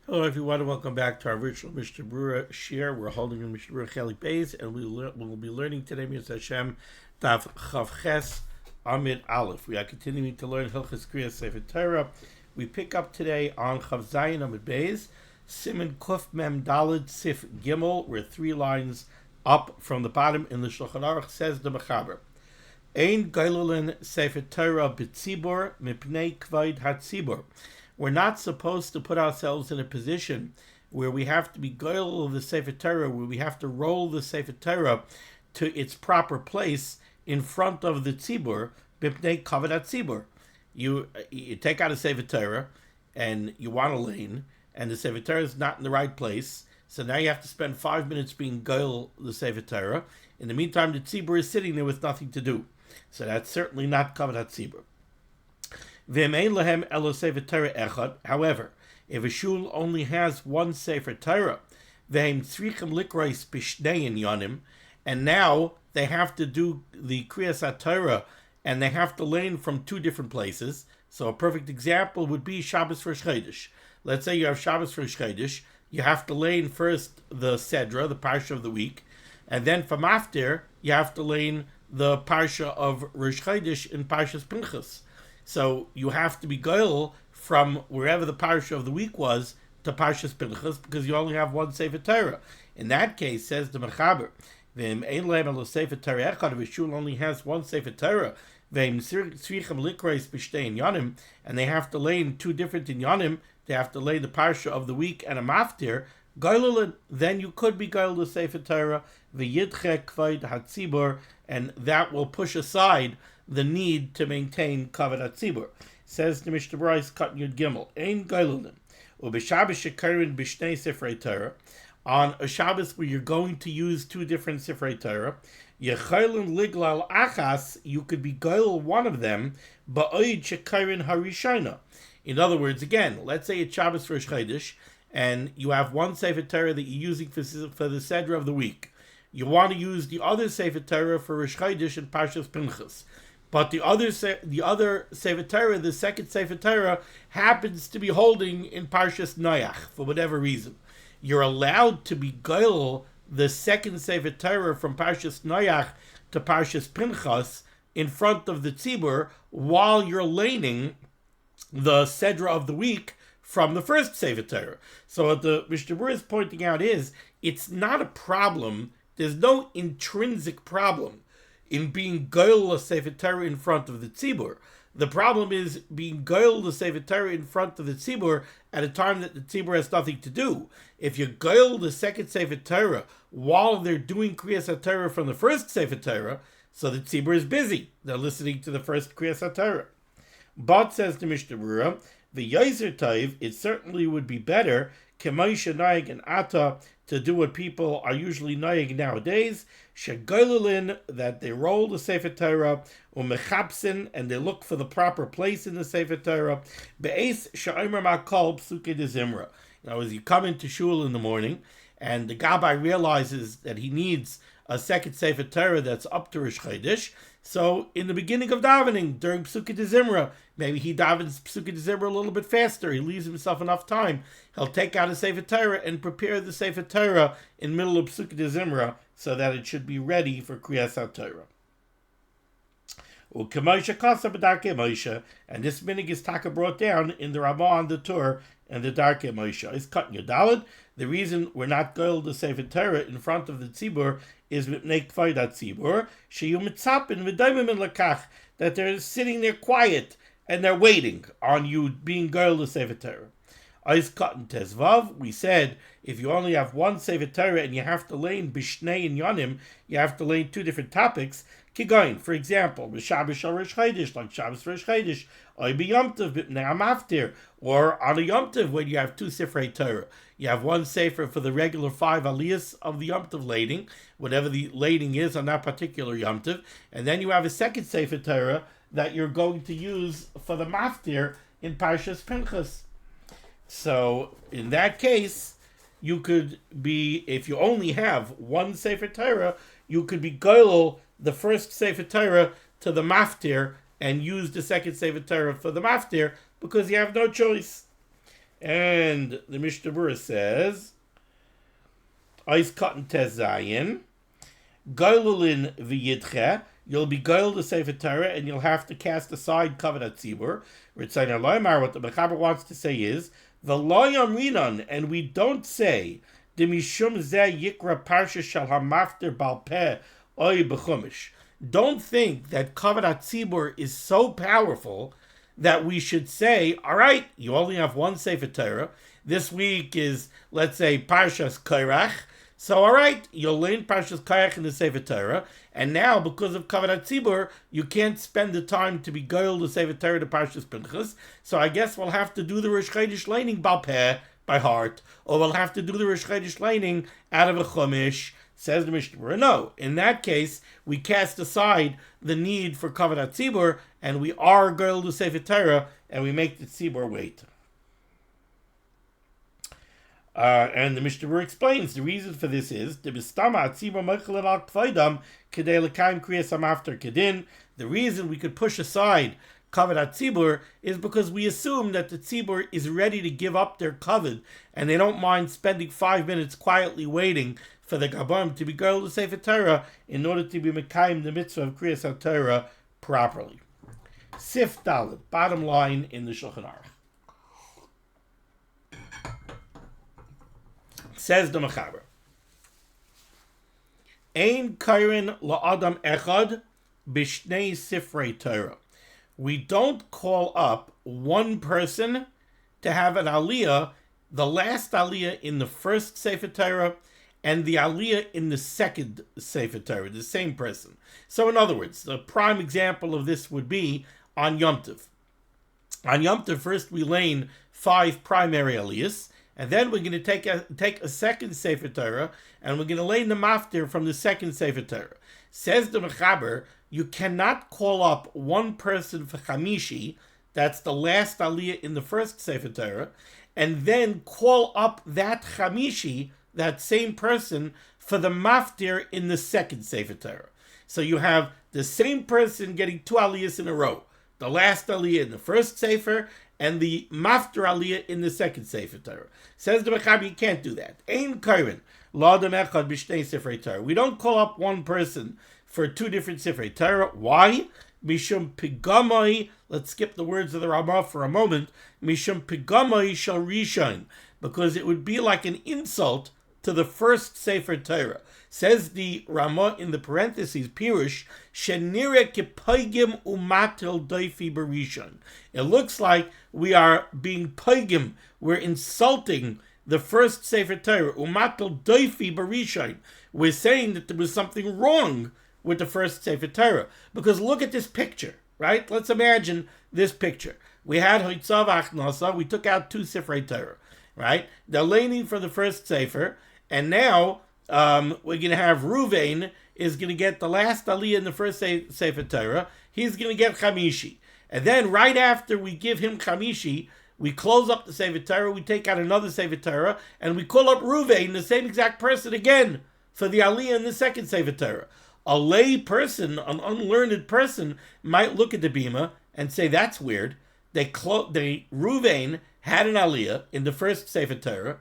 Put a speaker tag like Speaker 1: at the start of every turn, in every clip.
Speaker 1: Hello everyone and welcome back to our virtual Mishnah Berurah share. We're holding in Mishnah Berurah Chelik Beis, and we'll be learning today Mitzvah Hashem Daf Chav Ches Amid Aleph. We are continuing to learn Hilchos Kriyas Sefer Torah. We pick up today on Chav Zayin Amid Beis, Siman Kuf Mem Daled Sif Gimel. We're 3 lines up from the bottom in the Shulchan Aruch. Says the Mechaber, Ein Gailulin Sefer Torah B'tzibur Mipnei Kvaid HaTzibur. We're not supposed to put ourselves in a position where we have to be goyal of the Sefer Torah, where we have to roll the Sefer Torah to its proper place in front of the tzibur, b'pnei kavod hatzibur. You take out a Sefer Torah and you want to lein, and the Sefer Torah is not in the right place, so now you have to spend 5 minutes being goyal the Sefer Torah. In the meantime, the tzibur is sitting there with nothing to do. So that's certainly not kavod hatzibur. However, if a shul only has one Sefer Torah, and now they have to do the Kriyas HaTorah and they have to learn from 2 different places. So a perfect example would be Shabbos Rosh Chodesh. Let's say you have Shabbos Rosh Chodesh, you have to learn first the Sedra, the Parsha of the week, and then from after you have to learn the Parsha of Rosh Chodesh in Parshas Pinchas. So you have to be goyal from wherever the parsha of the week was to Parshas Pinchas, because you only have one Sefer Torah. In that case, says the Mechaber, if a shul only has one Sefer Torah, and they have to lay in 2 different inyanim, they have to lay the parsha of the week and a maftir, then you could be goyal the Sefer Torah, and that will push aside the need to maintain kavod hatzibur. Says the Mishnah Berurah Cut Yud Gimel, Ein Gailulin, Ubeshabbos shekarin b'shnei Sifrei Torah. On a Shabbos where you're going to use 2 different Sifrei Torah, Yechailin liglal achas, you could be goyal one of them, ba'oid shekarin harishayna. In other words, again, let's say it's Shabbos Rosh Chodesh, and you have one Sefer Torah that you're using for the Sedra of the week. You want to use the other Sefer Torah for Rosh Chodesh and Parshas Pinchas. But the other Sefer Torah, the second Sefer Torah, happens to be holding in Parshas Noach for whatever reason. You're allowed to be goyal the second Sefer Torah from Parshas Noach to Parshas Pinchas in front of the tzibur while you're leining the Sedra of the week from the first Sefer Torah. So what the Mishnah Berurah is pointing out is, it's not a problem. There's no intrinsic problem in being goyal a Sefer Torah in front of the tzibur. The problem is being goyal the Sefer Torah in front of the tzibur at a time that the tzibur has nothing to do. If you goyal the second Sefer Torah while they're doing Kriyas HaTorah from the first Sefer Torah, so the tzibur is busy. They're listening to the first Kriyas HaTorah. But, says the Mishnah Berurah, the Yoser Tov, it certainly would be better, K'moshe Noeg and Ata, to do what people are usually noyeg nowadays, shegoylulin, that they roll the Sefer Torah, umechapsin, and they look for the proper place in the Sefer Torah, be'es she'omer ma'kol psuke de zimra. Now, as you come into shul in the morning, and the Gabbai realizes that he needs a second Sefer Torah that's up to Rosh Chodesh, so in the beginning of davening, during Psuke de Zimra, maybe he davens Psuke de Zimra a little bit faster, he leaves himself enough time, he'll take out a Sefer Torah and prepare the Sefer Torah in the middle of Psuke de Zimra so that it should be ready for Kriyas HaTorah. And this minhag is taka brought down in the Ramah on the Torah and the Darkei Moshe. Is cut in Yudalad. The reason we're not goyal the Sefer Torah in front of the tzibur is mipnei kvaid hatzibur sheyu mitzapin v'daimim in lakach, that they're sitting there quiet and they're waiting on you being goyal the Sefer Torah. Is cut in Tezvav. We said if you only have one Sefer Torah and you have to learn bishnei and yonim, you have to learn 2 different topics. Kigoin, for example, b'Shabbos Rosh Chodesh, like Shabbos Rosh Chodesh, or b'Yom Tov b'Pnei HaMaftir, or on a Yom Tov when you have 2 Sifrei Torah. You have one Sefer for the regular 5 aliyahs of the Yom Tov leining, whatever the leining is on that particular Yom Tov, and then you have a second Sefer Torah that you're going to use for the Maftir in Parshas Pinchas. So, in that case, you could be, if you only have one Sefer Torah, you could be goyal the first Sefer Torah to the Maftir and use the second Sefer Torah for the Maftir because you have no choice. And the Mishnah Berurah says, Eis Katan Tes Zayin, Gailulin v'yidche, you'll be gailed to Sefer Torah, and you'll have to cast aside Kavanat Tzibur. What the Mechaber wants to say is, V'lo yamrinan, and we don't say, Demishum zeh yikra parsha shal hamafter bal peh oy b'chumish. Don't think that Kavanat Tzibur is so powerful that we should say, all right, you only have one Sefer Torah. This week is, let's say, Parshas Korach. So, all right, you'll learn Parshas Korach in the Sefer Torah, and now, because of Kavanat Tzibur, you can't spend the time to be goyal the Sefer Torah to Parshas Pinchas, so I guess we'll have to do the Rosh Chodesh leining bal peh, by heart, or we'll have to do the Rosh Chodesh leining out of a chumash. Says the Mishnah Berurah, no, in that case, we cast aside the need for Kavanat Tzibur, and we are goyal the Sefer Torah, and we make the Tzibur wait. And the Mishnah Berurah explains the reason for this is the reason we could push aside Kavanat Tzibur is because we assume that the Tzibur is ready to give up their kavod, and they don't mind spending 5 minutes quietly waiting for the Gabbam to be goyal the Sefer Torah in order to be mekayim the mitzvah of Kriyas HaTorah properly. Sif Dalet, bottom line in the Shulchan Aruch. Says the Mechaber, Ein kairin la'adam echad b'shnei sifrei Torah. We don't call up one person to have an aliyah, the last aliyah in the first Sefer Torah and the aliyah in the second Sefer Torah, the same person. So in other words, the prime example of this would be on Yom Tov. On Yom Tov, first we lein 5 primary aliyahs, and then we're going to take a second Sefer Torah, and we're going to lein the maftir from the second Sefer Torah. Says the Mechaber, you cannot call up one person for Chamishi, that's the last aliyah in the first Sefer Torah, and then call up that Chamishi, that same person, for the maftir in the second Sefer Torah. So you have the same person getting 2 aliyahs in a row. The last aliyah in the first Sefer, and the maftir aliyah in the second Sefer Torah. Says the Mechaber, you can't do that. Ein kairin la'adam echad b'shnei sifrei Torah. We don't call up one person for 2 different Sifrei Torah. Why? Mishum pigamai. Let's skip the words of the Ramah for a moment. Mishum pigamai shal rishon. Because it would be like an insult to the first Sefer Torah. Says the Ramah in the parentheses, Pirush, Shenire kipaygim umatil doifi barishon. It looks like we are being paygim. We're insulting the first Sefer Torah. Umatil doifi barishon. We're saying that there was something wrong with the first Sefer Torah. Because look at this picture, right? Let's imagine this picture. We had Hoitzav Achnasa, we took out 2 Sifrei Torah, right? They're leining for the first Sefer, and now we're going to have Ruvain is going to get the last aliyah in the first Sefer Torah. He's going to get Chamishi. And then right after we give him Chamishi, we close up the Sefer Torah, we take out another Sefer Torah, and we call up Ruvain, the same exact person again, for the aliyah in the second Sefer Torah. A lay person, an unlearned person, might look at the bima and say, that's weird. Ruvain had an aliyah in the first Sefer Torah.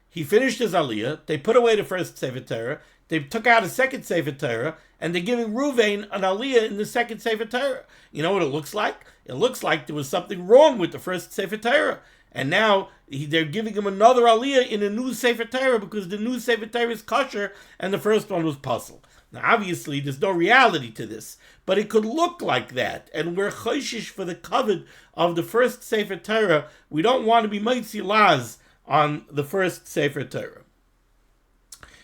Speaker 1: He finished his aliyah. They put away the first Sefer Torah. They took out a second Sefer Torah, and they're giving Ruvain an aliyah in the second Sefer Torah. You know what it looks like? It looks like there was something wrong with the first Sefer Torah. And now they're giving him another aliyah in a new Sefer Torah because the new Sefer Torah is kosher and the first one was puzzle. Now, obviously, there's no reality to this, but it could look like that. And we're choshish for the kavod of the first Sefer Torah. We don't want to be mitzi laz on the first Sefer Torah.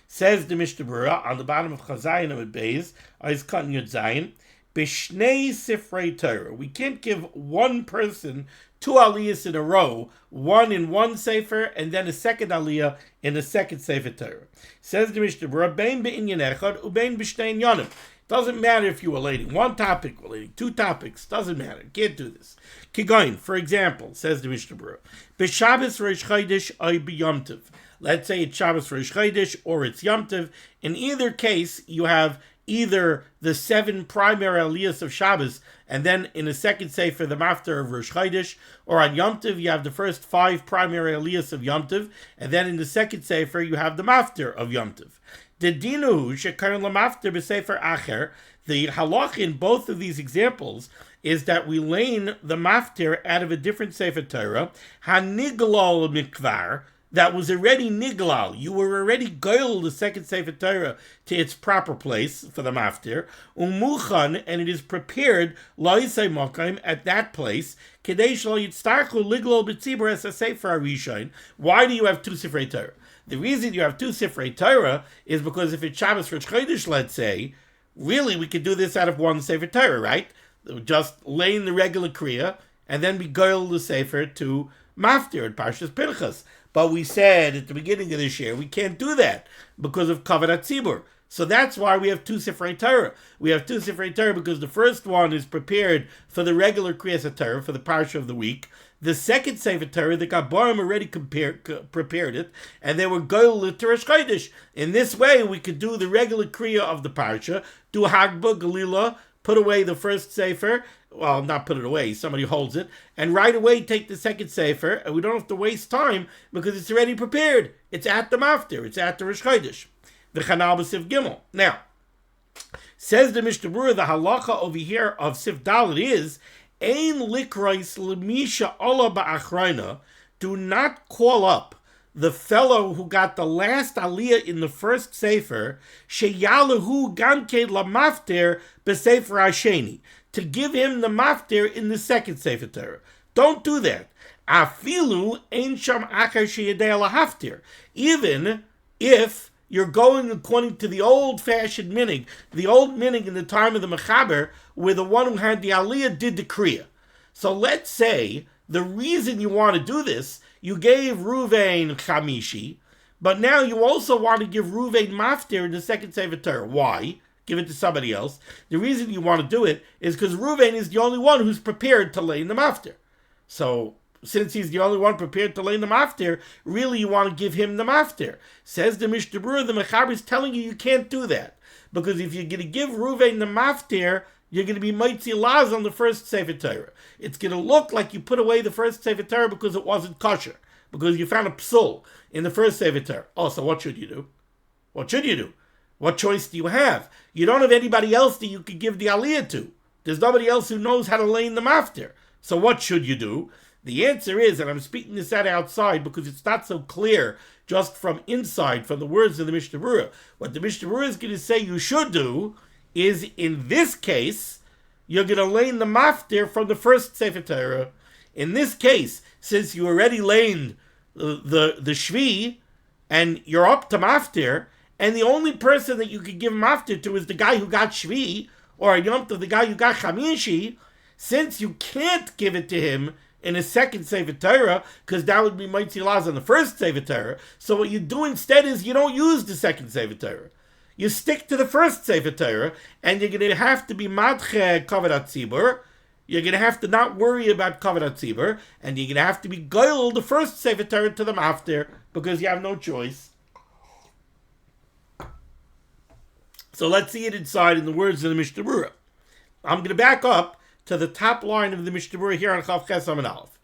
Speaker 1: Says the Mishnah Berurah on the bottom of Chazayin of Beis, Eis Katan Yud Zayin, B'shnei Sifrei Torah. We can't give one person 2 aliyahs in a row, one in one Sefer, and then a second aliyah in the second Sefer Torah. Says the Mishnah Berurah, Bein be'inyan echad, ubein b'shnei inyanim. Doesn't matter if you were leading one topic, or leading 2 topics, doesn't matter. Can't do this. Kigoin, for example, says the Mishnah Berurah, B'Shabbos Rosh Chodesh oy b'Yom Tov. Let's say it's Shabbos Rosh Chodesh or it's Yom Tov. In either case, you have either the 7 primary aliyahs of Shabbos, and then in the second sefer the maftir of Rosh Chodesh, or on Yom Tov you have the first 5 primary aliyahs of Yom Tov, and then in the second sefer you have the maftir of Yom Tov. The dinu shekaron lamaftir b'sefer acher. The halach in both of these examples is that we lein the maftir out of a different sefer Torah, haniglal mikvar, that was already niglal. You were already goyel the second sefer Torah to its proper place for the maftir, umuchan, and it is prepared loisei mokayim at that place. Kedei shlo yitztarchu liglal b'tzibur as a sefer harishon. Why do you have 2 sifrei Torah? The reason you have 2 sifrei Torah is because if it's Shabbos Rosh Chodesh, let's say, really we could do this out of 1 sefer Torah, right? Just lay in the regular kriya and then we goyel the sefer to maftir at Parshas Pinchas. But we said at the beginning of this year we can't do that because of kavod hatzibur. So that's why we have 2 sifrei Torah. We have 2 sifrei Torah because the first one is prepared for the regular kriyas Torah, for the parsha of the week. The second sefer Torah, the Gabarim already prepared it, and they were goyel to Rosh Chodesh. In this way, we could do the regular kriya of the parsha, do Hagba, Galila, put away the first sefer, well, not put it away, somebody holds it, and right away take the second sefer, and we don't have to waste time because it's already prepared. It's at the maftir, it's at the Rosh Chodesh. The Chanal b'Sif Gimel. Now, says the Mishnah Berurah, the halacha over here of Sif Dalet is, Ein likrais lemisha ola ba'achrayna, do not call up the fellow who got the last aliyah in the first sefer, sheyalahu gamke lamafter b'sefer hasheni, to give him the mafter in the second sefer Torah. Don't do that. Afilu ein sham achar sheyadei lahaftir. Even if you're going according to the old-fashioned minhag, the old minhag in the time of the Mechaber, where the one who had the aliyah did the kriya. So let's say the reason you want to do this, you gave Ruvain chamishi, but now you also want to give Ruvain maftir in the second sefer Torah. Why? Give it to somebody else. The reason you want to do it is because Ruvain is the only one who's prepared to lay in the maftir. So since he's the only one prepared to lay in the maftir, really you want to give him the maftir. Says the Mishnah Berurah, the Mechaber is telling you can't do that. Because if you're going to give Ruvain the maftir, you're going to be Moitzi Laz on the first Sefer Torah. It's going to look like you put away the first Sefer Torah because it wasn't kosher. Because you found a psul in the first Sefer Torah. Oh, so what should you do? What should you do? What choice do you have? You don't have anybody else that you could give the aliyah to. There's nobody else who knows how to lay in the maftir. So what should you do? The answer is, and I'm speaking this out outside because it's not so clear just from inside, from the words of the Mishnah Berurah. What the Mishnah Berurah is going to say you should do is, in this case, you're going to lay in the maftir from the first Sefer Torah. In this case, since you already laid the shvi, and you're up to maftir, and the only person that you could give maftir to is the guy who got shvi, or a yom tov, the guy who got chamishi, since you can't give it to him in a second Sefer Torah, because that would be Moitzi Laz on the first Sefer Torah, so what you do instead is you don't use the second Sefer Torah. You stick to the first Sefer Torah, and you're going to have to be madche kavod hatzibur. You're going to have to not worry about kavod hatzibur, and you're going to have to be goyel the first Sefer Torah to the maftir, because you have no choice. So let's see it inside in the words of the Mishnah Berurah. I'm going to back up to the top line of the Mishnah Berurah here on Chav Ches Amud Aleph.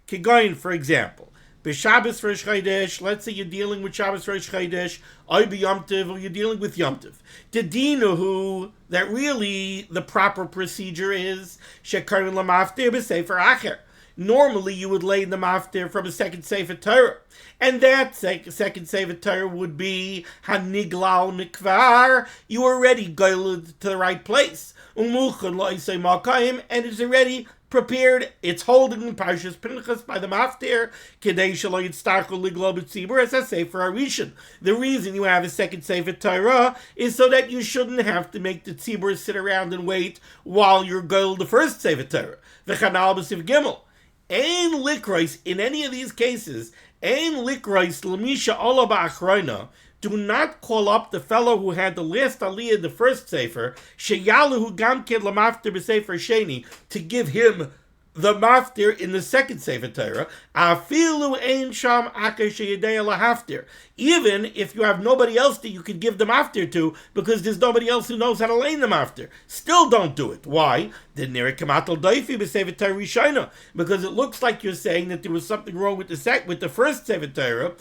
Speaker 1: Kigoyin, for example, b'Shabbos Rosh Chodesh, let's say you're dealing with Shabbos Rosh Chodesh, or Yom Tov, or you're dealing with Yom Tov. Dedinuhu, that really the proper procedure is shekaron lamaftir b'sefer acher. Normally you would lay in the maftir from a second Sefer Torah. And that second Sefer Torah would be haniglal mikvar. You already goyled to the right place. Umuchan loisei makayim, and it's already prepared. It's holding in Parshas Pinchas by the maftir. Kedei shelo yitztarchu liglal b'tzibur as a sefer harishon. The reason you have a second Sefer Torah is so that you shouldn't have to make the tzibur sit around and wait while you're goyled the first Sefer Torah. V'chanal b'Sif Gimel. Ein likrois, in any of these cases, ein likrois lemisha ola ba'achrayna, do not call up the fellow who had the last aliyah in the first sefer, sheyalahu gamked lamafter b'sefer sheni, to give him the maftir in the second Sefer Torah, afilu ein sham aker sheyedei lahaftir. Even if you have nobody else that you could give the maftir to, because there's nobody else who knows how to lane the maftir, still don't do it. Why? Because it looks like you're saying that there was something wrong with the first Sefer Torah.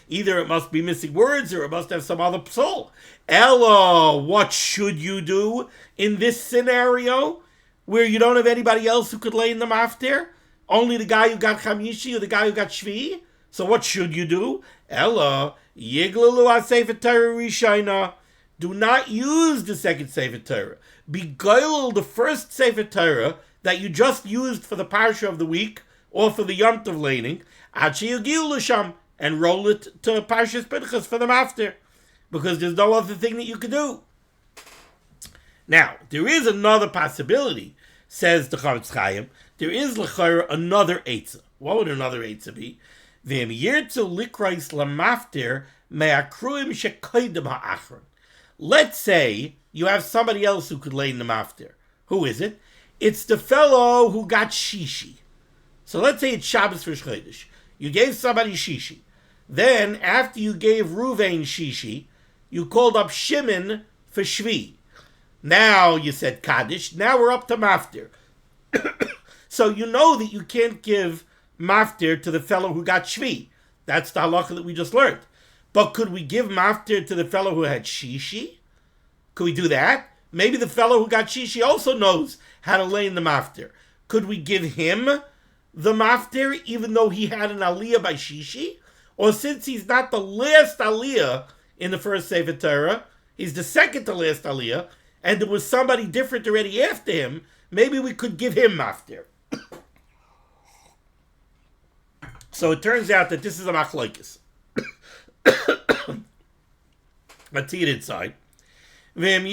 Speaker 1: Either it must be missing words, or it must have some other psul. Ella, what should you do in this scenario where you don't have anybody else who could lay in the maftir? Only the guy who got chamishi or the guy who got shvi? So what should you do? Ella, yiglalu ha-sefer Torah rishayna. Do not use the second Sefer Torah. Beguile the first Sefer Torah that you just used for the parsha of the week or for the Yom Tov leining, ad sheyagiu l'sham, and roll it to Parshas Pinchas for the maftir, because there's no other thing that you could do. Now, there is another possibility, says the Chavetz Chaim. There is l'chayra another eitzah. What would another eitzah be? V'em yirtzu likrais lamaftir me'akruim shekoidem ha'achron. Let's say you have somebody else who could lay in the maftir. Who is it? It's the fellow who got shishi. So let's say it's Shabbos Rosh Chodesh. You gave somebody shishi. Then, after you gave Ruvain shishi, you called up Shimon for shvi. Now you said Kaddish. Now we're up to maftir. So you know that you can't give maftir to the fellow who got shvi. That's the halacha that we just learned. But could we give maftir to the fellow who had shishi? Could we do that? Maybe the fellow who got shishi also knows how to lay in the maftir. Could we give him the maftir even though he had an aliyah by shishi? Or since he's not the last aliyah in the first Sefer Torah, he's the second to last aliyah, and there was somebody different already after him, maybe we could give him maftir. So it turns out that this is a machlokes. Let's see it inside. If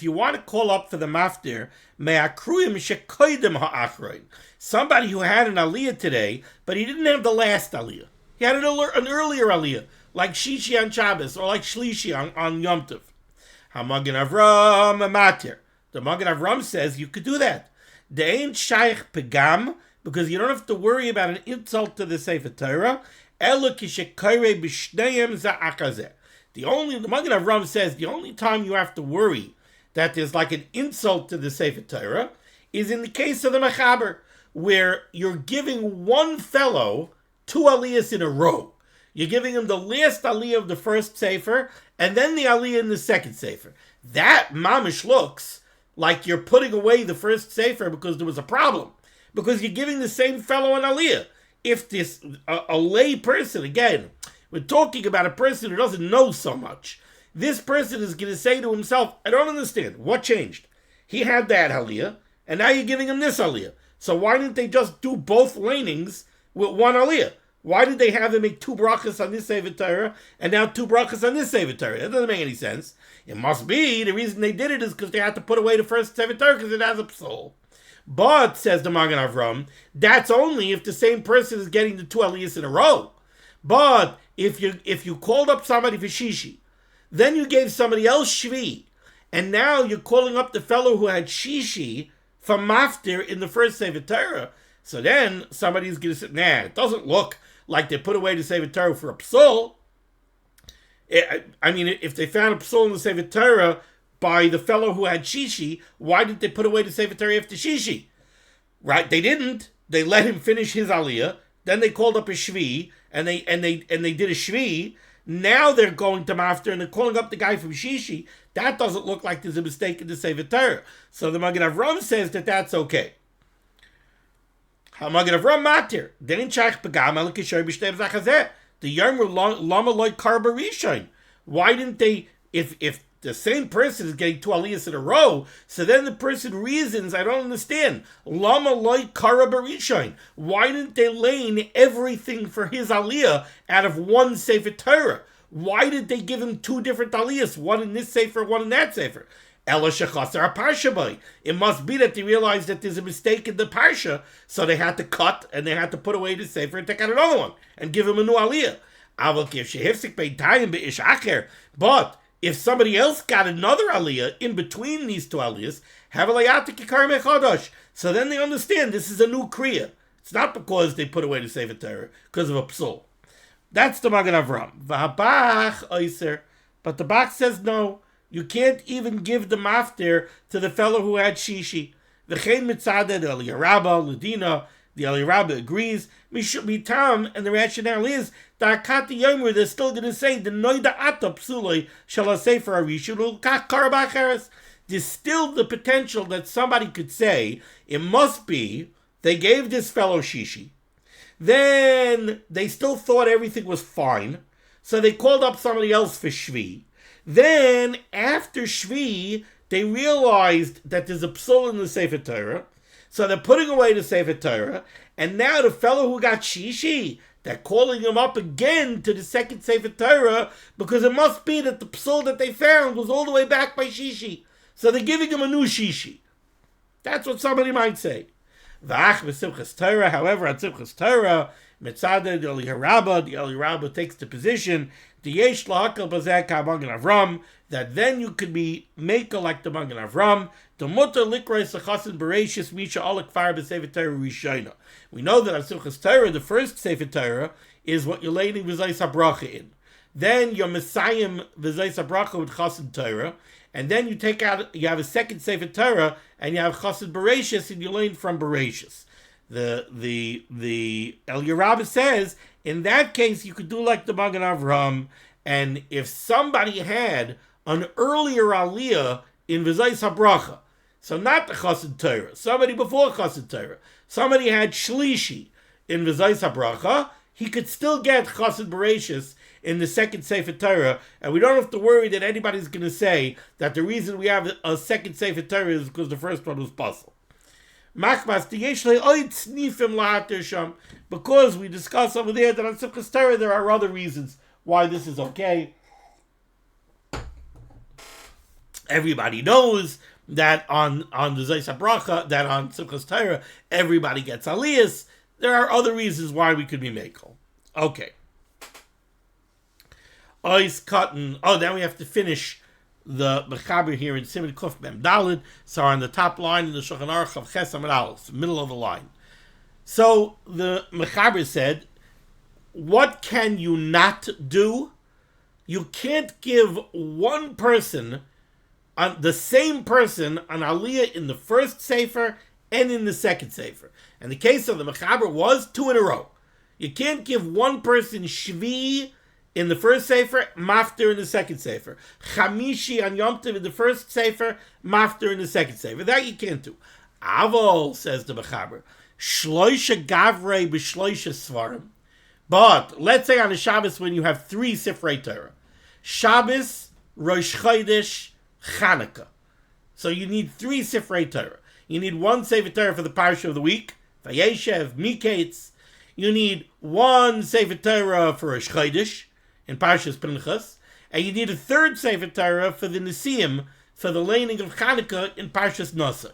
Speaker 1: you want to call up for the maftir, somebody who had an aliyah today, but he didn't have the last aliyah. He had an earlier aliyah, like Shishi on Shabbos, or like Shlishi on Yom Tov. HaMagen Avram matir. The Magen Avram says you could do that. De'ein shaykh pegam, because you don't have to worry about an insult to the Sefer Torah. Elo kishekayre b'shneihem za'akazeh. The Magen Avram says the only time you have to worry that there's like an insult to the Sefer Torah is in the case of the Mechaber, where you're giving one fellow two aliyahs in a row. You're giving him the last aliyah of the first Sefer, and then the aliyah in the second Sefer. That mamish looks like you're putting away the first Sefer because there was a problem. Because you're giving the same fellow an aliyah. If this, a lay person, again, we're talking about a person who doesn't know so much. This person is going to say to himself, I don't understand. What changed? He had that aliyah, and now you're giving him this aliyah. So why didn't they just do both lanings with one aliyah? Why did they have them make two brachas on this Sefer Torah and now two brachas on this Sefer Torah? That doesn't make any sense. It must be the reason they did it is because they had to put away the first Sefer Torah because it has a psul. But, says the Magen Avram, that's only if the same person is getting the two aliyahs in a row. But if you called up somebody for shishi, then you gave somebody else shvi, and now you're calling up the fellow who had shishi from maftir in the first Sefer Torah, so then somebody's going to say, nah, it doesn't look like they put away the Sefer Torah for a psul. I mean, if they found a psul in the Sefer Torah by the fellow who had shishi, why did they put away the Sefer Torah after shishi? Right? They didn't. They let him finish his aliyah. Then they called up a shvi, and they did a shvi. Now they're going to maftir, and they're calling up the guy from shishi. That doesn't look like there's a mistake in the Sefer Torah. So the Magen Avram says that that's okay. HaMagen Avram matir. Dein shach pegam el kishoy b'shtei zachazeh. The Yarmer lama loy karba rishon. Why didn't they? If the same person is getting two aliyahs in a row, so then the person reasons, I don't understand. Lama loy karba rishon. Why didn't they lane everything for his aliyah out of one Sefer Torah? Why did they give him two different aliyahs, one in this Sefer, one in that Sefer? Ela shechasar parsha boy. It must be that they realized that there's a mistake in the parsha, so they had to cut and they had to put away the Sefer and take out another one and give him a new aliyah. But if somebody else got another aliyah in between these two aliyahs, have a layatik kikar mechadosh. So then they understand this is a new kriya. It's not because they put away the Sefer Torah, because of a psul. That's the Magen Avram. V'habach oiser. But the Bach says no. You can't even give the maftir to the fellow who had shishi. V'chein mitzadeh the Eliyarabba, Ladina, the Eliyarabba agrees. Mitam, and the rationale is that Akati Yomer, they're still going to say the noida ata psuloi shall sefer arishul kach karabacheres. There's still the potential that somebody could say it must be they gave this fellow shishi. Then they still thought everything was fine, so they called up somebody else for shvi. Then after shvi, they realized that there's a psul in the Sefer Torah, so they're putting away the Sefer Torah, and now the fellow who got shishi, they're calling him up again to the second Sefer Torah, because it must be that the psul that they found was all the way back by shishi. So they're giving him a new shishi. That's what somebody might say. V'ach v'simchas Torah, however, at simchas Torah, mitzadeh the Eliyarabba takes the position, the yesh lahakal bazeh ka'Magen Avram, that then you could be maker like the Magen Avram, the mutter likreis lechasin bereishis misha alek far b'sefer Torah rishona. We know that at simchas Torah, the first sefer Torah is what you're leining v'zayis habracha in. Then you're messiahim v'zayis habracha with chasin Torah, and then you have a second Sefer Torah, and you have Chassid Bereshis, and you learn from Bereshis. The Eliyarabba says, in that case, you could do like the Magen Avram, and if somebody had an earlier aliyah in V'zayis HaBracha, so not the Chassid Torah, somebody before Chassid Torah, somebody had Shlishi in V'zayis HaBracha, he could still get Chassid Bereshis in the second Sefer Torah, and we don't have to worry that anybody's going to say that the reason we have a second Sefer Torah is because the first one was puzzle. Because we discuss over there that on Simchas Torah there are other reasons why this is okay. Everybody knows that on the Zayis HaBracha, that on Simchas Torah, everybody gets aliyas. There are other reasons why we could be mekel. Okay. Ois cotton. Oh, then we have to finish the mechaber here in Siman Kuf Mem Dalid. So on the top line in the Shulchan Aruch of Ches Amud Aleph, middle of the line. So the mechaber said, what can you not do? You can't give one person, the same person, an aliyah in the first sefer and in the second sefer. And the case of the mechaber was 2 in a row. You can't give one person shvi in the first sefer, mafter in the second sefer. Chamishi and Yom Tov in the first sefer, mafter in the second sefer. That you can't do. Avol, says the mechaber, shloisha gavrei b'shloisha svarim. But let's say on a Shabbos when you have 3 Sifrei Torah, Shabbos, Rosh Chodesh, Chanukah. So you need 3 Sifrei Torah. You need 1 Sefer Torah for the parsha of the week, Vayeshev, Miketz. You need 1 Sefer Torah for Rosh Chodesh in Parshas Pinchas, and you need a 3rd Sefer Torah for the Nesiim, for the leining of Chanukah in Parshas Nosai.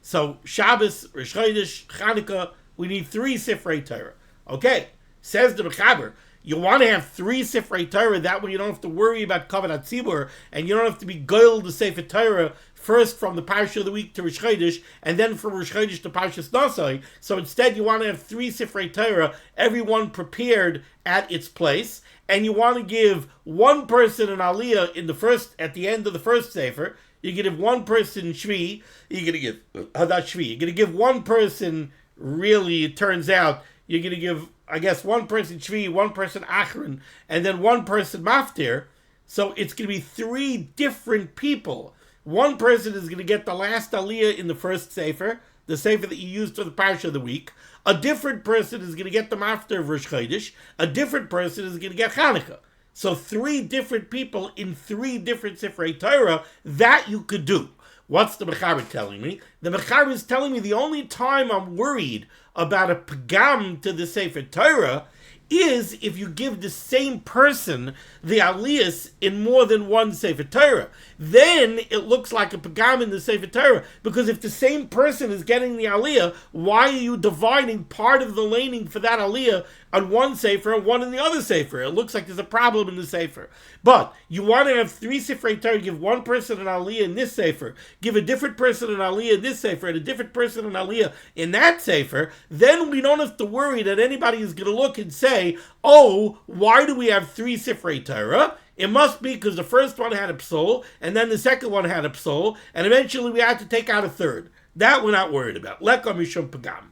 Speaker 1: So Shabbos, Rosh Chodesh, Chanukah, we need 3 Sifrei Torah. Okay, says the Mechaber, you want to have 3 Sifrei Torah, that way you don't have to worry about Kavanat Tzibur, and you don't have to be goyel the Sefer Torah first from the Parsha of the week to Rosh Chodesh, and then from Rosh Chodesh to Parshas Nosai. So instead you want to have 3 Sifrei Torah, everyone prepared at its place, and you want to give one person an aliyah in the first, at the end of the first sefer. You're going to give one person shvi. You're going to give not shvi. You're going to give one person. Really, it turns out you're going to give, I guess, one person shvi, one person achron, and then one person maftir. So it's going to be 3 different people. One person is going to get the last aliyah in the first sefer, the sefer that you used for the parsha of the week. A different person is going to get the maftir of Rosh Chodesh. A different person is going to get Chanukah. So 3 different people in 3 different Sifrei Torah, that you could do. What's the Mechaber telling me? The Mechaber is telling me the only time I'm worried about a pagam to the Sefer Torah is if you give the same person the aliyahs in more than one Sefer Torah. Then it looks like a pagam in the Sefer Torah, because if the same person is getting the aliyah, why are you dividing part of the leining for that aliyah on one Sefer and one in the other Sefer? It looks like there's a problem in the Sefer. But you want to have 3 Sefer Torah, give one person an aliyah in this Sefer, give a different person an aliyah in this Sefer, and a different person an aliyah in that Sefer, then we don't have to worry that anybody is going to look and say, oh, why do we have 3 Sefer Torah? It must be because the first one had a psol, and then the second one had a psol, and eventually we had to take out a third. That we're not worried about. Lekam mishum pagam.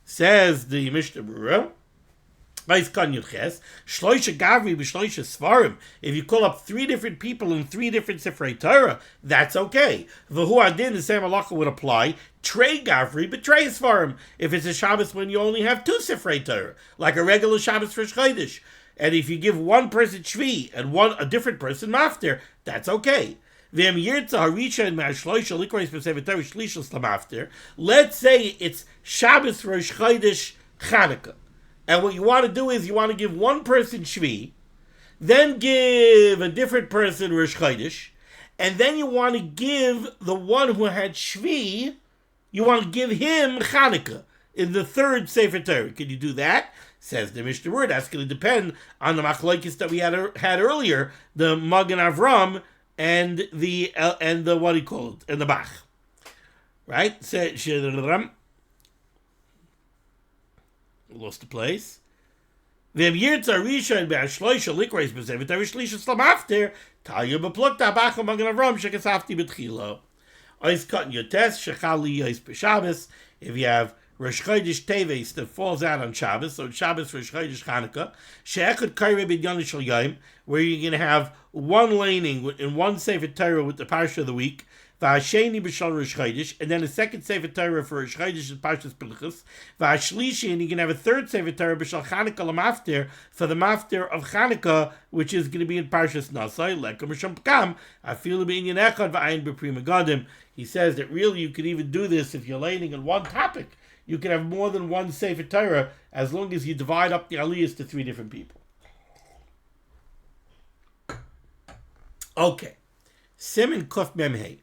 Speaker 1: Says the Mishnah Berurah, if you call up 3 different people in 3 different Sifrei Torah, that's okay. V'hu adin, the same halacha would apply. Trey Gavri, but Trey Svarim. If it's a Shabbos when you only have 2 Sifrei Torah, like a regular Shabbos for Chodesh. And if you give one person Shvi and a different person Mafter, that's okay. Let's say it's Shabbos Rosh Chodesh Chanukah. And what you want to do is you want to give one person Shvi, then give a different person Rosh Chodesh, and then you want to give the one who had Shvi, you want to give him Chanukah in the 3rd Sefer Torah. Can you do that? Says the Mishnah Berurah. That's going to depend on the machlokes that we had earlier, the Magen Avram and the what do you call it, and the Bach, right? Lost the place. V'em yirtza rishon be'ashloisha likreis b'sevet avishlisha slamafter talya beplukta bacha Magen Avram shekasafti betchilo. Ois cut your test shechali ois b'Shabbos. If you have Rosh Chodesh Teves that falls out on Shabbos, so Shabbos Rosh Chodesh Chanukah, she'echad kairei b'dyon shel yom, where you're going to have one leining in one Sefer Torah with the parsha of the week, v'hasheni b'shal Rosh Chodesh, and then a second Sefer Torah for Rosh Chodesh and Parshas Pinchas, v'hashlishi, and you can have a third Sefer Torah b'shal Chanukah l'mafter, for the mafter of Chanukah, which is going to be in Parshas Nasai, lekam mishum pkam, afilu b'inyan echad v'ayin b'pri megadim. He says that really you could even do this if you're leining on one topic. You can have more than one Sefer Torah as long as you divide up the aliyahs to 3 different people. Okay. Siman Kuf Memhei.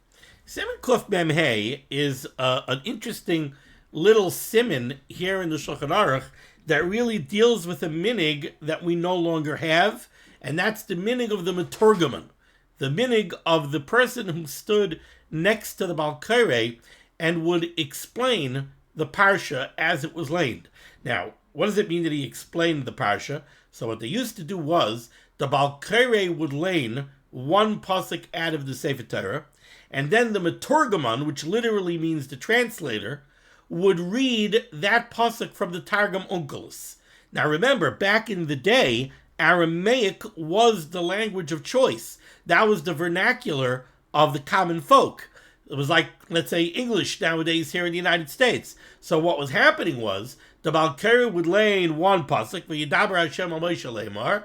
Speaker 1: Siman Kuf Memhei is an interesting little siman here in the Shulchan Aruch that really deals with a minhag that we no longer have, and that's the minhag of the mettourgeman, the minhag of the person who stood next to the Balkarei and would explain the parsha as it was laid. Now, what does it mean that he explained the parsha? So what they used to do was the Balkarei would lane one pasuk out of the Sefer Torah, and then the mettourgeman, which literally means the translator, would read that pasuk from the Targum Onklos. Now remember, back in the day, Aramaic was the language of choice. That was the vernacular of the common folk. It was like, let's say, English nowadays here in the United States. So what was happening was, the Balkarei would lay in one pasuk, v'yidaber Hashem al Moshe leimar,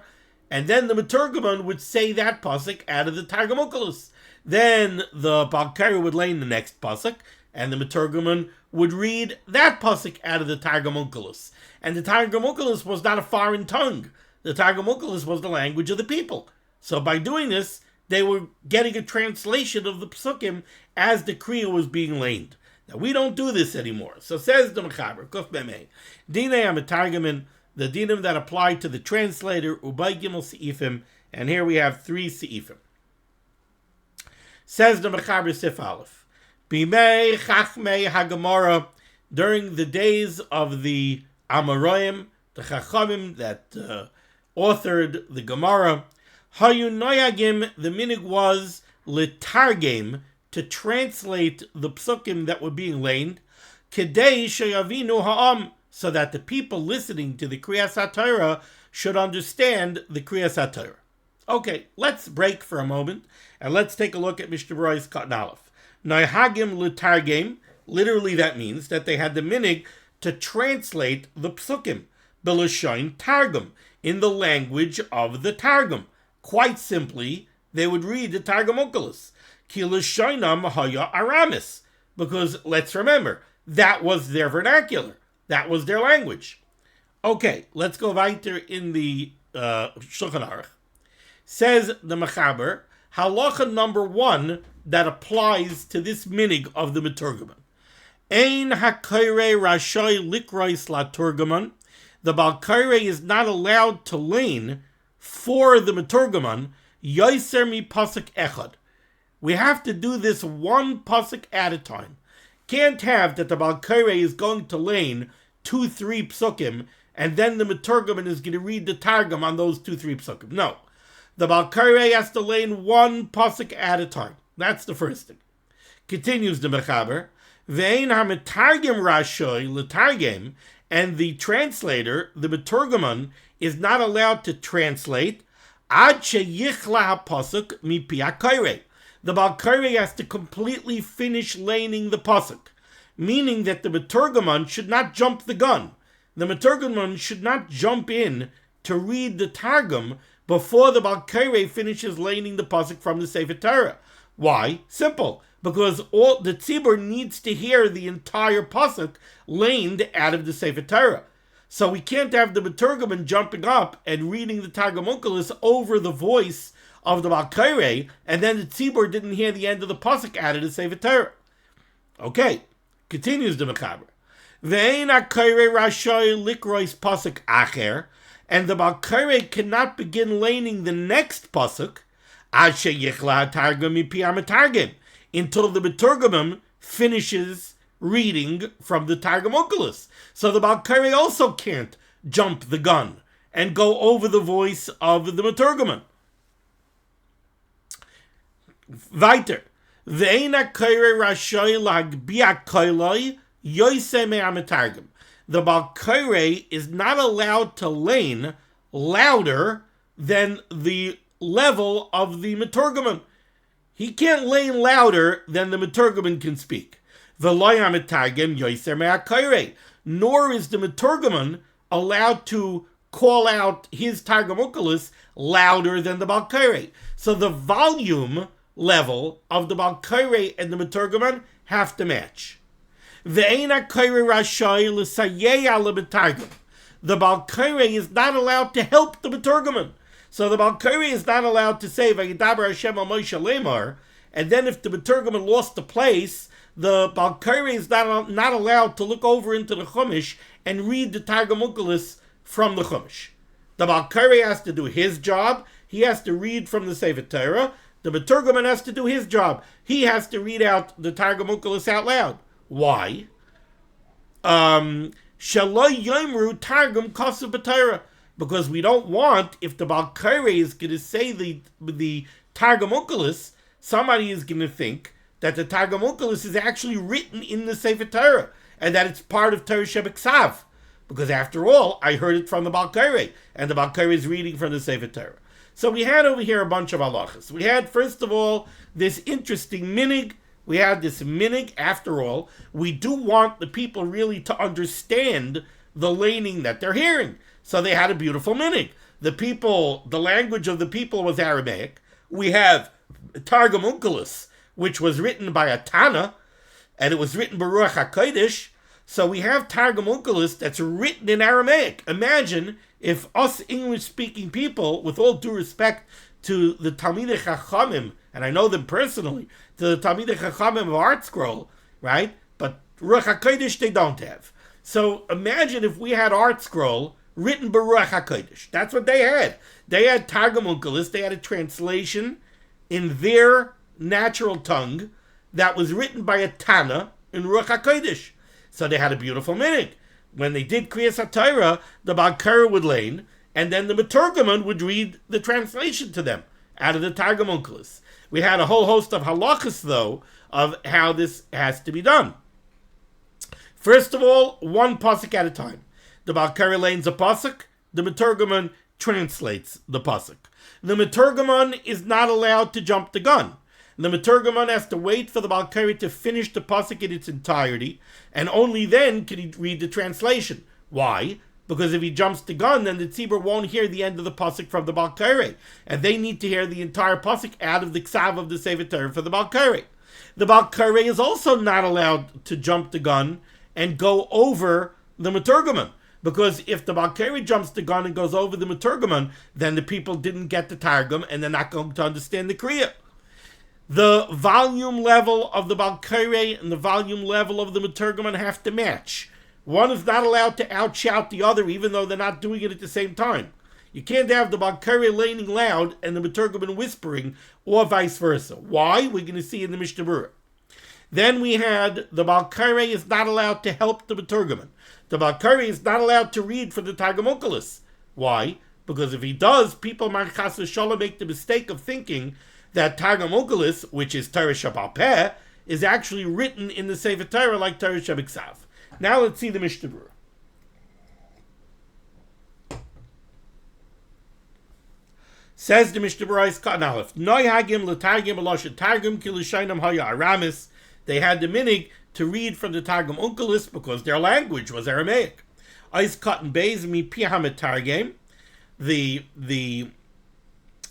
Speaker 1: and then the mettourgeman would say that pasuk out of the Targum Onklos. Then the Balkarei would lay in the next pasuk, and the mettourgeman would read that pasuk out of the Targum Onklos. And the Targum Onklos was not a foreign tongue. The Targum Onklos was the language of the people. So by doing this, they were getting a translation of the psukim as the kriya was being laned. Now, we don't do this anymore. So says the Mechaber, Kuf Memei, Dinei HaMetargemin, the dinim that apply to the translator, Ubay Gimel Seifim, and here we have 3 Seifim. Says the Mechaber Sif Aleph, Bimei Chachmei HaGemara, during the days of the Amoraim, the Chachamim that authored the Gemara, Hayu Noyagim, the minhag was litargem, to translate the psukim that were being laned, kedei sheyavinu ha'am, so that the people listening to the Kriyas HaTorah should understand the Kriyas HaTorah. Okay, let's break for a moment, and let's take a look at Mishnah Berurah's Katan Aleph. Noyagim litargem, literally that means that they had the minhag to translate the psukim, b'lashon targum, in the language of the Targum. Quite simply, they would read the Targum Onklos. Ki l'shaynam haya Aramis. Because, let's remember, that was their vernacular. That was their language. Okay, let's go weiter in the Shulchan Aruch. Says the Mechaber, halacha number 1 that applies to this minhag of the Metturgaman. Ein hakoire rashay likrois la turgaman. The Balkaire is not allowed to lein for the Metturgaman yoser mi pasuk echad. We have to do this one pasuk at a time. Can't have that the Balkaire is going to lein 2-3 psukim and then the Metturgaman is going to read the Targum on those 2-3 psukim. No. The Balkaire has to lein one pasuk at a time. That's the first thing. Continues the Mechaber. Ve'ein ha-metargem rashoy l'targem, and the translator, the Metturgaman, is not allowed to translate ad sheyichla ha-pasuk mipi ha-kairei. The Balkaire has to completely finish leining the pasuk, meaning that the Metturgaman should not jump the gun. The Metturgaman should not jump in to read the Targum before the Balkaire finishes leining the pasuk from the Sefer Torah. Why? Simple. Because all the tzibur needs to hear the entire pasuk leined out of the Sefer Torah. So we can't have the Metturgaman jumping up and reading the Targum Onklos over the voice of the Balkaire, and then the tzibur didn't hear the end of the pasuk out of the Sefer Torah. Okay, continues the Mechaber. Ve'ein ha'kaire rashay likrois pasuk acher, and the Balkaire cannot begin leining the next pasuk ad sheyichla targum mipi ha-metargem, until the Metturgaman finishes reading from the Targum Onklos. So the Balkaire also can't jump the gun and go over the voice of the Metturgaman. Weiter. Ve'ein ha'kaire rashay lagbi'a kailoi yoyse me'ha-metargem. The Balkaire is not allowed to lein louder than the level of the Metturgaman. He can't lein louder than the Metturgaman can speak. V'lo ha-metargem yoyser me'ha-kairei. Nor is the Metturgaman allowed to call out his Targum Onklos louder than the Balkaire. So the volume level of the Balkaire and the Metturgaman have to match. Ve'ein ha'kaire rashay l'sayeya le'metargem. The Balkaire is not allowed to help the Metturgaman. So the Balkaire is not allowed to say Vayidaber Hashem al Moshe lemar, and then if the Metturgaman lost the place, the Balkaire is not allowed to look over into the Chumash and read the Targum Onklos from the Chumash. The Balkaire has to do his job. He has to read from the Sefer Torah. The Metturgaman has to do his job. He has to read out the Targum Onklos out loud. Why? Shaloi Yomru Targum Kosev B'Torah. Because we don't want, if the Balkaire is going to say the Targum Onklos, somebody is going to think that the Targum Onklos is actually written in the Sefer Torah, and that it's part of Torah Shebeksav. Because after all, I heard it from the Balkaire, and the Balkaire is reading from the Sefer Torah. So we had over here a bunch of halachas. We had, first of all, this interesting minhag. We had this minhag, after all. We do want the people really to understand the leining that they're hearing. So they had a beautiful minhag. The language of the people was Aramaic. We have Targum Onklos, which was written by a Tana, and it was written Baruch HaKodesh. So we have Targum Onklos that's written in Aramaic. Imagine if us English-speaking people, with all due respect to the Talmidei Chachamim, and I know them personally, to the Talmidei Chachamim of Art Scroll, right? But Baruch HaKodesh they don't have. So imagine if we had Art Scroll written Baruch HaKodesh. That's what they had. They had Targum Onklos. They had a translation in their natural tongue that was written by a Tana in Baruch HaKodesh. So they had a beautiful minhag. When they did Kriyas HaTorah, the Balkaire would lein, and then the Metturgaman would read the translation to them out of the Targum Onklos. We had a whole host of halachas, though, of how this has to be done. First of all, one pasuk at a time. The Balkaire leins a pasuk, the Metturgaman translates the pasuk. The Metturgaman is not allowed to jump the gun. The Metturgaman has to wait for the Balkaire to finish the pasuk in its entirety, and only then can he read the translation. Why? Because if he jumps the gun, then the tzibur won't hear the end of the pasuk from the Balkaire, and they need to hear the entire pasuk out of the ksav of the Sefer Torah for the Balkaire. The Balkaire is also not allowed to jump the gun and go over the Metturgaman, Because if the Balkari jumps the gun and goes over the Meturgaman, then the people didn't get the Targum and they're not going to understand the Kriya. The volume level of the Balkari and the volume level of the Meturgaman have to match. One is not allowed to outshout the other, even though they're not doing it at the same time. You can't have the Balkari leining loud and the Meturgaman whispering, or vice versa. Why? We're going to see in the Mishnah Berurah. Then we had the Balkari is not allowed to help the Meturgaman. The Balkari is not allowed to read for the Targum Oculus. Why? Because if he does, people might chas v'shalom make the mistake of thinking that Targum Oculus, which is Torah Sheba'al Peh, is actually written in the Sefer Torah like Torah Shebiksav. Now let's see the Mishnah Berurah. Says the Mishnah Berurah is Katan Aleph. Noihagim l'targim aloshet targum kilushainam haya Aramis. They had the minhag to read from the Targum Onklis because their language was Aramaic. Eis Katan Beis mi pihamet targim. The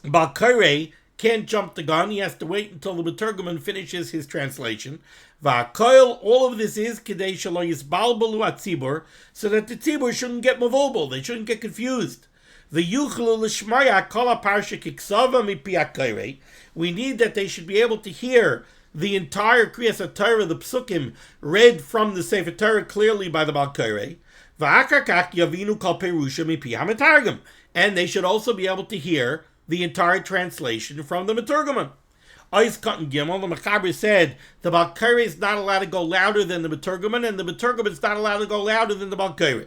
Speaker 1: Balkare can't jump the gun. He has to wait until the Metturgaman finishes his translation. Va'koil, all of this is Kedei shelo yisbalbalu atzibur, so that the tzibur shouldn't get mavulbul, they shouldn't get confused. The yuchlu l'shmaya kol ha'parsha kiksava mipi hakore. We need that they should be able to hear the entire Kriyas HaTorah, the Psukim, read from the Sefer Torah clearly by the Balkare. Va'achar kach yavinu kol perusha mipi ha'metargum. And they should also be able to hear the entire translation from the Meturgaman. Ois Katan Gimel, the Mechaber said the Balkare is not allowed to go louder than the Meturgaman, and the Meturgaman is not allowed to go louder than the Balkare.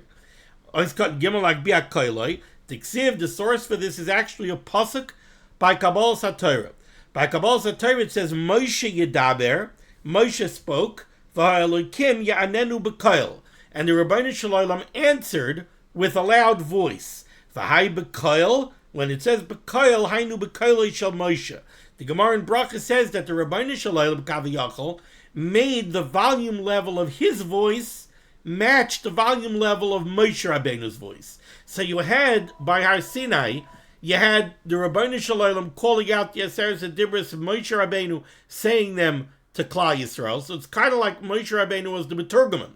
Speaker 1: Ois Katan Gimel like biak koiloi. The source for this is actually a pasuk by Kabbalas HaTorah. By Kabbalas HaTorah it says Moshe Yedaber, Moshe spoke, v'ha'elokim ya'anenu b'koil, and the Rebbeinu Shalom answered with a loud voice. V'hai b'koil, when it says b'koil, hainu b'koiloi shel Moshe. The Gemara in Bracha says that the Rebbeinu Shalom Kaviyachol made the volume level of his voice match the volume level of Moshe Rabbeinu's voice. So you had, by Har Sinai, you had the Rebbeinu Shalom calling out the Aseres and Dibros of Moshe Rabbeinu, saying them to Klal Yisrael. So it's kind of like Moshe Rabbeinu was the Meturgaman.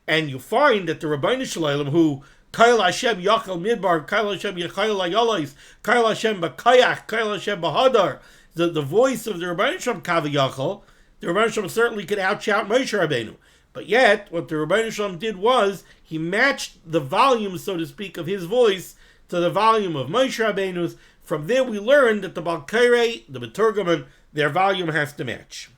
Speaker 1: And you find that the Rebbeinu Shalom, who Kail Hashem Yachal Midbar, Kail Hashem Yachal Ayolos, Kail Hashem Bakayach, Kail Hashem Bahadar, the voice of the Rebbeinu Shalom Kaviyachal, the Rebbeinu Shalom certainly could outshout Moshe Rabbeinu. But yet, what the Rebbeinu Shalom did was, he matched the volume, so to speak, of his voice to the volume of Moshe Rabbeinu's. From there we learned that the Balkare, the Meturgaman, their volume has to match.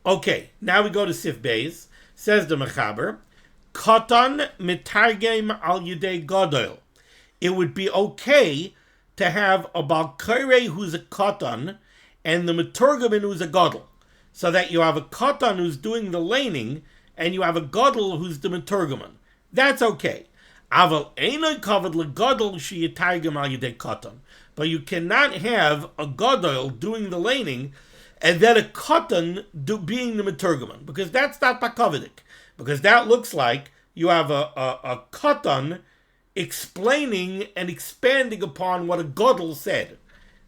Speaker 1: Okay, now we go to Sif Beis. Says the Mechaber, Katan mitargem al yudei gadol. It would be okay to have a Balkare who's a Katan and the Meturgaman who's a Gadol. So that you have a Katan who's doing the leining, and you have a Gadol who's the Meturgaman. That's okay. Aval einoi kavod legadol sheyitargem al yedei Katan. But you cannot have a Gadol doing the leining, and then a Katan being the Meturgaman, because that's not pakavodik. Because that looks like you have a Katan explaining and expanding upon what a Gadol said.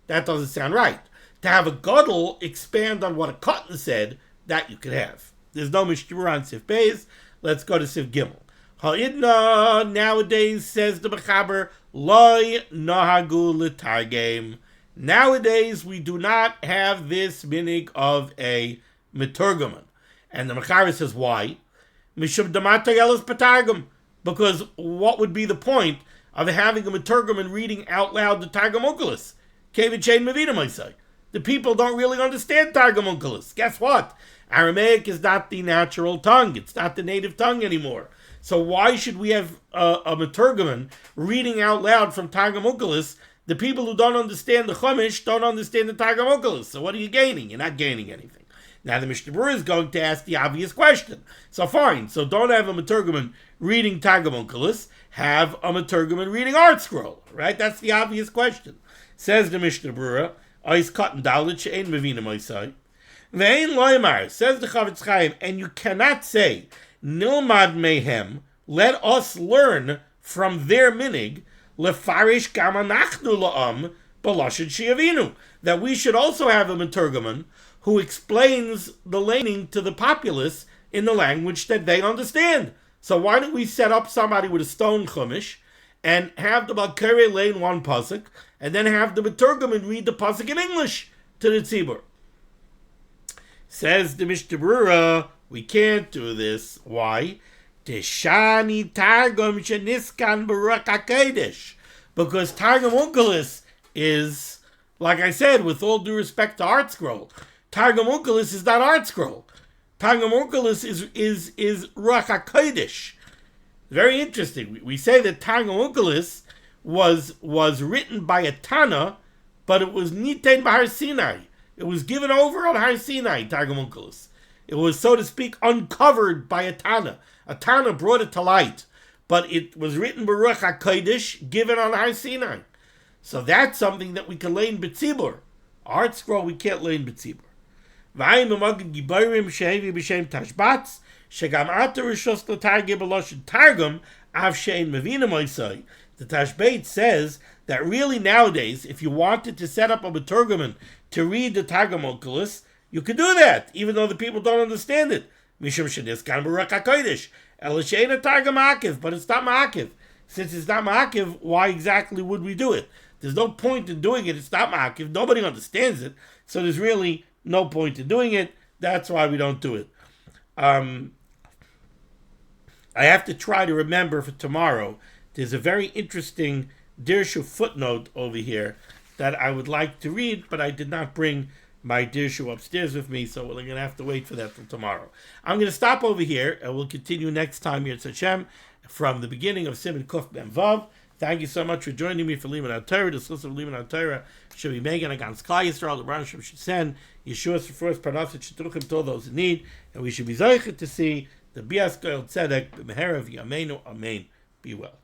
Speaker 1: That doesn't sound right. To have a Gadol expand on what a Katan said, that you could have. There's no Mishnah Berurah on Sif Beis. Let's go to Sif Gimel. Ha'idna, nowadays, says the Mechaber, Loi nahagu l'targem. Nowadays, we do not have this minhag of a Meturgaman. And the Mechaber says, why? Mishum damata yelas patargum. Because what would be the point of having a Meturgaman reading out loud the Targum Onklis? Kevin Chain Mavina, I say. The people don't really understand Targum Onklis. Guess what? Aramaic is not the natural tongue. It's not the native tongue anymore. So why should we have a Meturgaman reading out loud from Targum Onklis? The people who don't understand the Chumash don't understand the Targum Onklis. So what are you gaining? You're not gaining anything. Now the Mishnah Berurah is going to ask the obvious question. So fine. So don't have a Meturgaman reading Targum Onklis. Have a Meturgaman reading Art Scroll. Right? That's the obvious question. Says the Mishnah Berurah, Ois Katan Dalit she'ein mevina moisai. Ve'ein loymar, says the Chavetz Chaim, and you cannot say, Nilmad mehem, let us learn from their minhag, lefarish gam anachnu la'am, b'lashon she'yavinu, that we should also have a Meturgaman who explains the leining to the populace in the language that they understand. So why don't we set up somebody with a stone chumash and have the Balkari lein one pasuk, and then have the Metturgam read the pasuk in English to the tzibur? Says the Mishnah Berurah, we can't do this. Why? Teshani Targum sheniskan Baruch HaKodesh. Because Targum Onklous is, like I said, with all due respect to Art Scroll, Targum Onklous is not Art Scroll. Targum Onklous is Ruach HaKodesh. Very interesting. We say that Targum Onklous was written by a Tana, but it was Niten Bahar Sinai. It was given over on Har Sinai, Targum Onklous. It was, so to speak, uncovered by a Tana. A Tana brought it to light, but it was written Baruch HaKodesh, given on Har Sinai. So that's something that we can lein b'tzibur. Art Scroll we can't lein b'tzibur. V'ayim b'magid giborim shehevi b'shem tashbatz, shegam ata rishos l'targim b'loshen targum, av shein mevina moisai. The Tashbeit says that really nowadays, if you wanted to set up a Metturgman to read the Targum Onklous, you could do that, even though the people don't understand it. Mishum sheniskan Baruch HaKodesh, el she'ein Targum ma'akiv, but it's not ma'akiv. Since it's not ma'akiv, why exactly would we do it? There's no point in doing it. It's not ma'akiv. Nobody understands it, so there's really no point in doing it. That's why we don't do it. I have to try to remember for tomorrow. There's a very interesting Dirshu footnote over here that I would like to read, but I did not bring my Dirshu upstairs with me, so we're going to have to wait for that till tomorrow. I'm going to stop over here, and we'll continue next time here at Hashem from the beginning of Siman Kuf Ben Vav. Thank you so much for joining me for limud HaTorah. The source of limud HaTorah should be Megan against Klal Yisrael. The Baruch Hashem should send Yeshua's first Parnasset Shidduchim to all those in need, and we should be zocheh to see the Bias Goel Tzedek B'meherav Yameinu Amen. Be well.